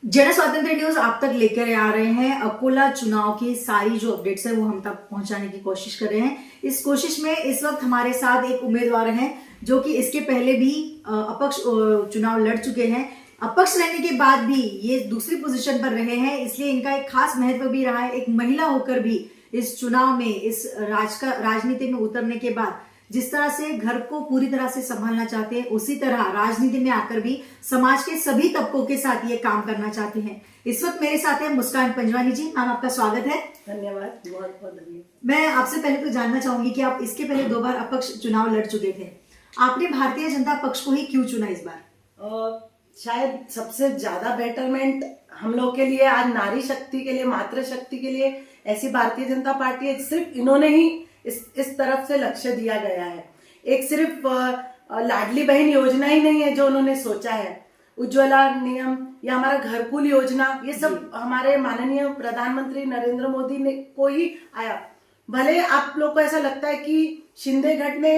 जन स्वातंत्र न्यूज आप तक लेकर आ रहे हैं अकोला चुनाव की सारी जो अपडेट्स है वो हम तक पहुंचाने की कोशिश कर रहे हैं। इस कोशिश में इस वक्त हमारे साथ एक उम्मीदवार हैं जो कि इसके पहले भी अपक्ष चुनाव लड़ चुके हैं। अपक्ष रहने के बाद भी ये दूसरी पोजीशन पर रहे हैं, इसलिए इनका एक खास महत्व भी रहा है। एक महिला होकर भी इस चुनाव में, इस राजनीति में उतरने के बाद जिस तरह से घर को पूरी तरह से संभालना चाहते हैं, उसी तरह राजनीति में आकर भी समाज के सभी तबकों के साथ ये काम करना चाहते हैं। इस वक्त मेरे साथ है मुस्कान पंजवानी जी। मैम, आपका स्वागत है। धन्यवाद, बहुत बहुत धन्यवाद। मैं आपसे पहले तो जानना चाहूंगी कि आप इसके पहले 2 बार अपक्ष चुनाव लड़ चुके थे, आपने भारतीय जनता पक्ष को ही क्यों चुना इस बार? शायद सबसे ज्यादा बेटरमेंट हम लोग के लिए, आज नारी शक्ति के लिए, मातृ शक्ति के लिए ऐसी भारतीय जनता पार्टी है। सिर्फ इन्होंने ही इस तरफ से लक्ष्य दिया गया है। एक सिर्फ लाडली बहन योजना ही नहीं है जो उन्होंने सोचा है, उज्ज्वला नियम या हमारा घरकुल योजना, ये सब हमारे माननीय प्रधानमंत्री नरेंद्र मोदी ने को ही आया। भले आप लोग को ऐसा लगता है कि शिंदे गट ने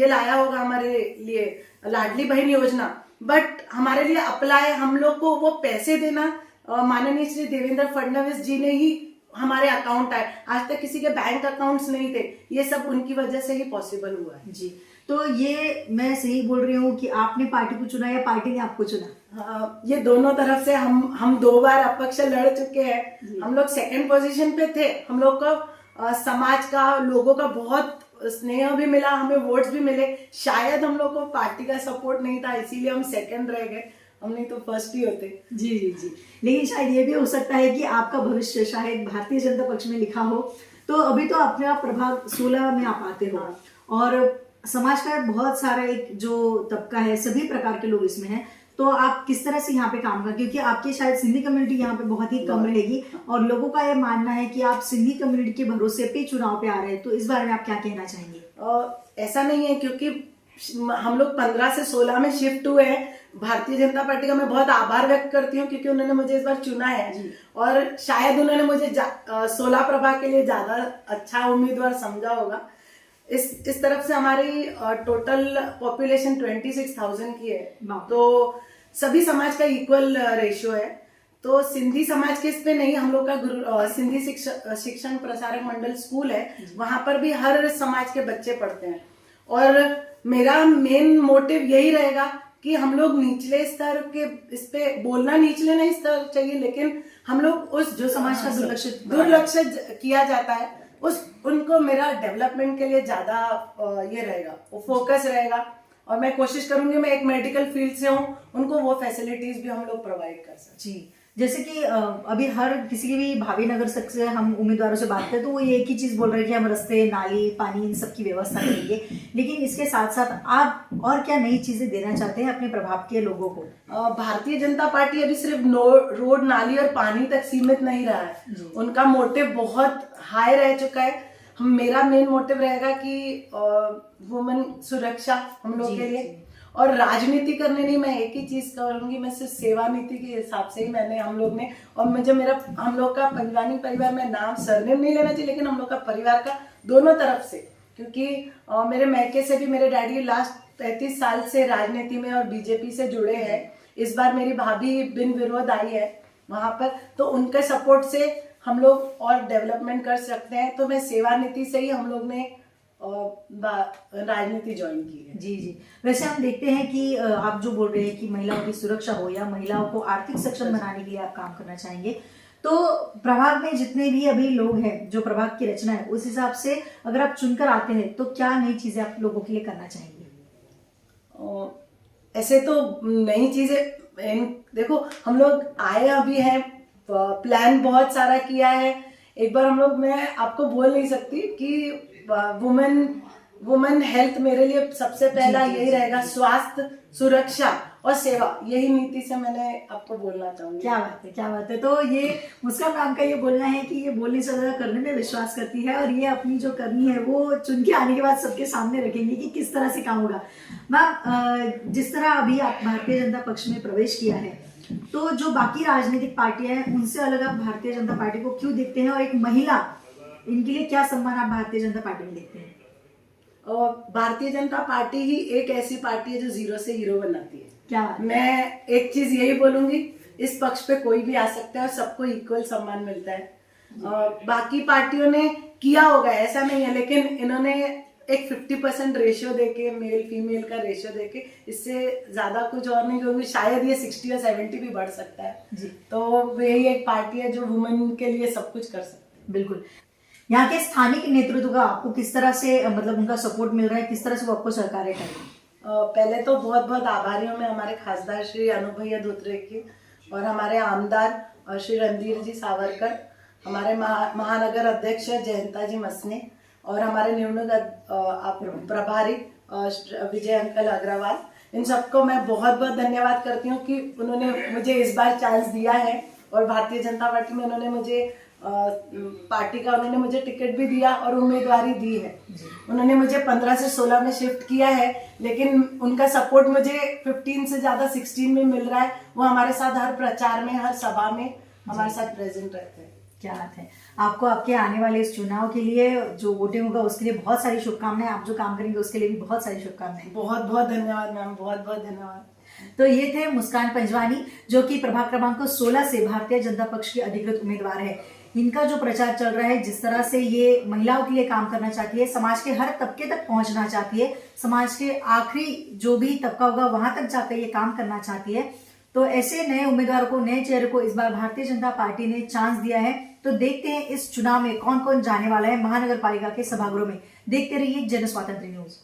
ये लाया होगा हमारे लिए लाडली बहन योजना, बट हमारे लिए अप्लाई, हम लोग को वो पैसे देना माननीय श्री देवेंद्र फडणवीस जी ने ही हमारे अकाउंट आए। आज तक किसी के बैंक अकाउंट्स नहीं थे, ये सब उनकी वजह से ही पॉसिबल हुआ है जी। तो ये मैं सही बोल रही हूँ कि आपने पार्टी को चुना या पार्टी ने आपको चुना? ये दोनों तरफ से हम 2 बार अपक्ष लड़ चुके हैं। हम लोग सेकंड पोजीशन पे थे। हम लोग को समाज का, लोगों का बहुत स्नेह भी मिला, हमें वोट्स भी मिले। शायद हम लोग को पार्टी का सपोर्ट नहीं था, इसीलिए हम सेकंड रह गए, हम नहीं तो फर्स्ट ही होते। जी जी जी। लेकिन शायद ये भी हो सकता है कि आपका भविष्य शायद भारतीय जनता पक्ष में लिखा हो। तो अभी तो अपना प्रभाग 16 में आप आते हो, और समाज का बहुत सारा एक जो तबका है, सभी प्रकार के लोग इसमें हैं। तो आप किस तरह से यहाँ पे काम कर, क्योंकि आपकी शायद सिंधी कम्युनिटी यहाँ पे बहुत ही कम रहेगी और लोगों का ये मानना है कि आप सिंधी कम्युनिटी के भरोसे पे चुनाव पे आ रहे हैं, तो इस बारे में आप क्या कहना चाहेंगे? ऐसा नहीं है, क्योंकि हम लोग 15 से 16 में शिफ्ट हुए हैं। भारतीय जनता पार्टी का मैं बहुत आभार व्यक्त करती हूँ, क्योंकि उन्होंने मुझे इस बार चुना है और शायद उन्होंने मुझे 16 प्रभाग के लिए ज्यादा अच्छा उम्मीदवार समझा होगा। इस तरफ से हमारी टोटल पॉपुलेशन 26,000 की है, तो सभी समाज का इक्वल रेशियो है। तो सिंधी समाज के इस पे नहीं, हम लोग का सिंधी शिक्षण प्रसारक मंडल स्कूल है, वहां पर भी हर समाज के बच्चे पढ़ते हैं। और मेरा मेन मोटिव यही रहेगा कि हम लोग निचले स्तर के, इस पे बोलना निचले नहीं स्तर चाहिए, लेकिन हम लोग उस जो समाज का दुर्लक्षित किया जाता है, उनको मेरा डेवलपमेंट के लिए ज्यादा ये रहेगा, वो फोकस रहेगा। और मैं कोशिश करूंगी, मैं एक मेडिकल फील्ड से हूँ, उनको वो फैसिलिटीज भी हम लोग प्रोवाइड कर सकते। जी, जैसे कि अभी हर किसी की भी भावी नगर से हम उम्मीदवारों से बात करें तो वो एक ही चीज बोल रहे हैं कि हम रास्ते, नाली, पानी, इन सब की व्यवस्था करेंगे। लेकिन इसके साथ साथ आप और क्या नई चीजें देना चाहते हैं अपने प्रभाव के लोगों को? भारतीय जनता पार्टी अभी सिर्फ रोड, नाली और पानी तक सीमित नहीं रहा है। उनका मोटिव बहुत हाई रह चुका है। मेरा मेन मोटिव रहेगा कि वुमेन सुरक्षा हम लोग के लिए, और राजनीति करने नहीं, मैं एक ही चीज करूंगी, मैं सिर्फ सेवा नीति के हिसाब से ही हम लोग ने, और मुझे हम लोग का पंजवानी परिवार में नाम सरनेम नहीं लेना चाहिए, लेकिन हम लोग का परिवार का दोनों तरफ से, क्योंकि मेरे मैके से भी मेरे डैडी लास्ट 35 साल से राजनीति में और बीजेपी से जुड़े हैं। इस बार मेरी भाभी बिन विरोध आई है वहां पर, तो उनके सपोर्ट से हम लोग और डेवलपमेंट कर सकते हैं। तो मैं सेवा नीति से ही हम लोग ने राजनीति ज्वाइन की है। जी जी। वैसे हम देखते हैं कि आप जो बोल रहे हैं कि महिलाओं की सुरक्षा हो या महिलाओं को आर्थिक सक्षम बनाने के लिए आप काम करना चाहेंगे, तो प्रभाग में जितने भी अभी लोग हैं, जो प्रभाग की रचना है, उस हिसाब से अगर आप चुनकर आते हैं तो क्या नई चीजें आप लोगों के लिए करना चाहेंगे? ऐसे तो नई चीजें, देखो हम लोग आए अभी हैं, प्लान बहुत सारा किया है। एक बार हम लोग, मैं आपको बोल नहीं सकती कि वुमेन हेल्थ मेरे लिए सबसे पहला यही रहेगा, स्वास्थ्य, सुरक्षा और सेवा, यही नीति से मैंने आपको बोलना चाहूंगी। क्या बात है, क्या बात है। तो ये मुस्कान मैम का ये बोलना है कि ये बोलने से ज्यादा करने में विश्वास करती है, और ये अपनी जो करनी है वो चुन के आने के बाद सबके सामने रखेंगे कि किस तरह से काम होगा। मैम, जिस तरह अभी आप भारतीय जनता पक्ष में प्रवेश किया है, तो जो बाकी राजनीतिक पार्टियां हैं उनसे अलग आप भारतीय जनता पार्टी को क्यों देखते हैं, और एक महिला, इनके लिए क्या सम्मान आप भारतीय जनता पार्टी में देखते हैं? भारतीय जनता पार्टी ही एक ऐसी पार्टी है जो जीरो से हीरो बनाती है। क्या? मैं एक चीज यही बोलूंगी, इस पक्ष पे कोई भी आ सकता है और सबको इक्वल सम्मान मिलता है। बाकी पार्टियों ने किया होगा ऐसा नहीं है, लेकिन इन्होंने एक 50% रेशियो देके, मेल फीमेल का रेशियो देके, इससे ज्यादा कुछ और नहीं, क्योंकि शायद ये 60 या 70 भी बढ़ सकता है जी। तो यही एक पार्टी है जो वुमेन के लिए सब कुछ कर सकती है। बिल्कुल। यहाँ के स्थानीय नेतृत्व का आपको किस तरह से मतलब उनका सपोर्ट मिल रहा है, किस तरह से वो आपको सहकार्य कर रहे हैं? पहले तो बहुत बहुत आभारी हूँ मैं हमारे खासदार श्री अनुभैया धोत्रे की, और हमारे आमदार श्री रणधीर जी सावरकर, हमारे महानगर अध्यक्ष जयंता जी मसने, और हमारे निवडणूक प्रभारी विजय अंकल अग्रवाल। इन सबको मैं बहुत बहुत धन्यवाद करती हूँ कि उन्होंने मुझे इस बार चांस दिया है, और भारतीय जनता पार्टी में उन्होंने मुझे पार्टी का उन्होंने मुझे टिकट भी दिया और उम्मीदवारी दी है। उन्होंने मुझे 15 से 16 में शिफ्ट किया है, लेकिन उनका सपोर्ट मुझे 15 से ज्यादा 16 में मिल रहा है। वो हमारे साथ हर प्रचार में, हर सभा में हमारे साथ प्रेजेंट रहते हैं। क्या बात है। आपको आपके आने वाले इस चुनाव के लिए जो वोटिंग होगा उसके लिए बहुत सारी शुभकामनाएं, आप जो काम करेंगे उसके लिए भी बहुत सारी शुभकामनाएं। बहुत बहुत धन्यवाद मैम, बहुत बहुत धन्यवाद। तो ये थे मुस्कान पंजवानी, जो कि प्रभाग क्रमांक 16 से भारतीय जनता पक्ष की अधिकृत उम्मीदवार है। इनका जो प्रचार चल रहा है, जिस तरह से ये महिलाओं के लिए काम करना चाहती है, समाज के हर तबके तक पहुंचना चाहती है, समाज के आखिरी जो भी तबका होगा वहां तक जाकर ये काम करना चाहती है, तो ऐसे नए उम्मीदवारों को, नए चेहरे को इस बार भारतीय जनता पार्टी ने चांस दिया है। तो देखते हैं इस चुनाव में कौन कौन जाने वाला है महानगर पालिका के सभागृह में। देखते रहिए जन स्वातंत्र न्यूज।